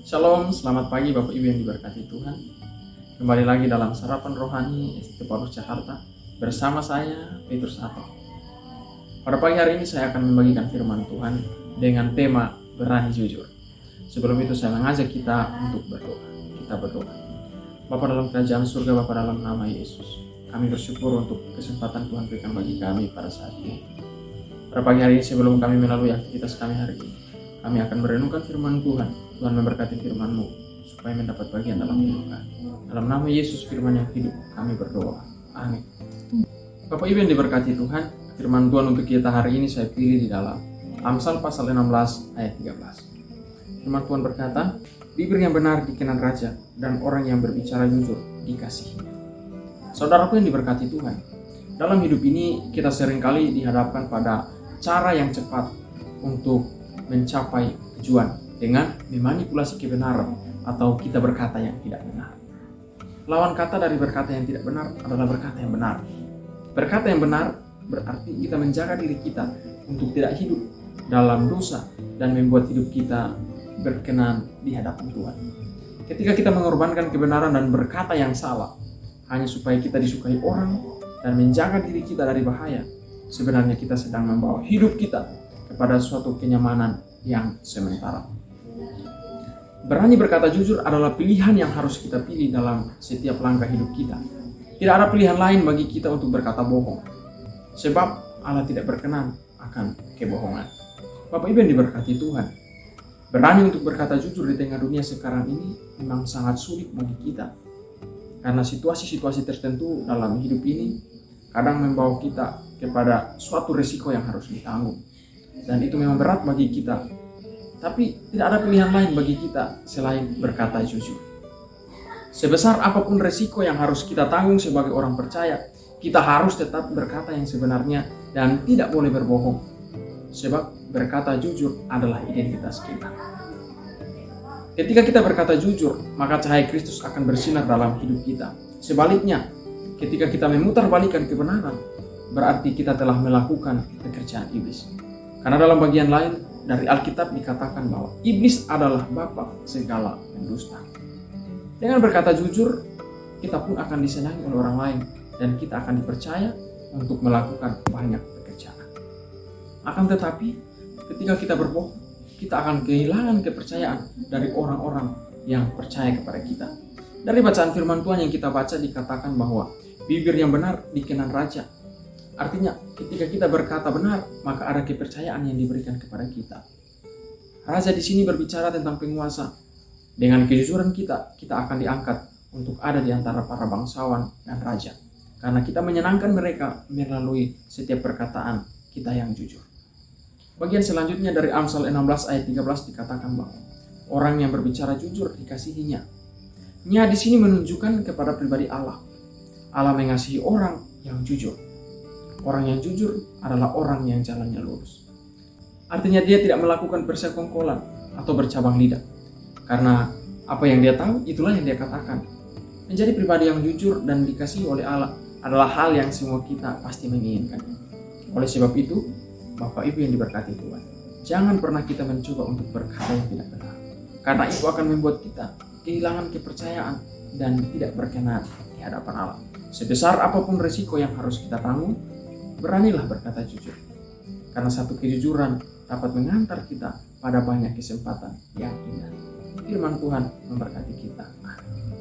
Shalom, selamat pagi Bapak Ibu yang diberkati Tuhan. Kembali lagi dalam Sarapan Rohani ST Paulus Jakarta bersama saya, Petrus Ato. Pada pagi hari ini saya akan membagikan firman Tuhan dengan tema berani jujur. Sebelum itu saya mengajak kita untuk berdoa. Kita berdoa. Bapa dalam kerajaan surga, Bapa dalam nama Yesus, kami bersyukur untuk kesempatan Tuhan berikan bagi kami pada saat ini. Pada pagi hari ini sebelum kami melalui aktivitas kami hari ini, kami akan merenungkan firman Tuhan. Tuhan memberkati firman-Mu supaya mendapat bagian dalam hidup kami. Dalam nama Yesus firman yang hidup kami berdoa. Amin. Bapak Ibu yang diberkati Tuhan, firman Tuhan untuk kita hari ini saya pilih di dalam Amsal pasal 16 ayat 13. Firman Tuhan berkata, bibir yang benar dikenan raja dan orang yang berbicara jujur dikasihi. Saudaraku yang diberkati Tuhan, dalam hidup ini kita seringkali dihadapkan pada cara yang cepat untuk mencapai tujuan dengan memanipulasi kebenaran atau kita berkata yang tidak benar. Lawan kata dari berkata yang tidak benar adalah berkata yang benar. Berkata yang benar berarti kita menjaga diri kita untuk tidak hidup dalam dosa dan membuat hidup kita berkenan di hadapan Tuhan. Ketika kita mengorbankan kebenaran dan berkata yang salah hanya supaya kita disukai orang dan menjaga diri kita dari bahaya, sebenarnya kita sedang membawa hidup kita kepada suatu kenyamanan yang sementara. Berani berkata jujur adalah pilihan yang harus kita pilih dalam setiap langkah hidup kita. Tidak ada pilihan lain bagi kita untuk berkata bohong. Sebab Allah tidak berkenan akan kebohongan. Bapak Ibu yang diberkati Tuhan, berani untuk berkata jujur di tengah dunia sekarang ini memang sangat sulit bagi kita. Karena situasi-situasi tertentu dalam hidup ini kadang membawa kita kepada suatu resiko yang harus ditanggung. Dan itu memang berat bagi kita. Tapi tidak ada pilihan lain bagi kita selain berkata jujur. Sebesar apapun resiko yang harus kita tanggung sebagai orang percaya, kita harus tetap berkata yang sebenarnya dan tidak boleh berbohong. Sebab berkata jujur adalah identitas kita. Ketika kita berkata jujur, maka cahaya Kristus akan bersinar dalam hidup kita. Sebaliknya, ketika kita memutarbalikkan kebenaran, berarti kita telah melakukan pekerjaan iblis. Karena dalam bagian lain dari Alkitab dikatakan bahwa iblis adalah bapa segala pendusta. Dengan berkata jujur, kita pun akan disenangi oleh orang lain dan kita akan dipercaya untuk melakukan banyak pekerjaan. Akan tetapi, ketika kita berbohong, kita akan kehilangan kepercayaan dari orang-orang yang percaya kepada kita. Dari bacaan firman Tuhan yang kita baca dikatakan bahwa bibir yang benar dikenan raja. Artinya, ketika kita berkata benar, maka ada kepercayaan yang diberikan kepada kita. Raja di sini berbicara tentang penguasa. Dengan kejujuran kita akan diangkat untuk ada di antara para bangsawan dan raja. Karena kita menyenangkan mereka melalui setiap perkataan kita yang jujur. Bagian selanjutnya dari Amsal 16 ayat 13 dikatakan bahwa orang yang berbicara jujur dikasihinya. Nya di sini menunjukkan kepada pribadi Allah. Allah mengasihi orang yang jujur. Orang yang jujur adalah orang yang jalannya lurus. Artinya dia tidak melakukan persekongkolan atau bercabang lidah. Karena apa yang dia tahu, itulah yang dia katakan. Menjadi pribadi yang jujur dan dikasihi oleh Allah adalah hal yang semua kita pasti menginginkan. Oleh sebab itu, Bapak Ibu yang diberkati Tuhan, jangan pernah kita mencoba untuk berkata yang tidak benar. Karena itu akan membuat kita kehilangan kepercayaan dan tidak berkenan di hadapan Allah. Sebesar apapun risiko yang harus kita tanggung, beranilah berkata jujur. Karena satu kejujuran dapat mengantar kita pada banyak kesempatan yang indah. Firman Tuhan memberkati kita. Amin.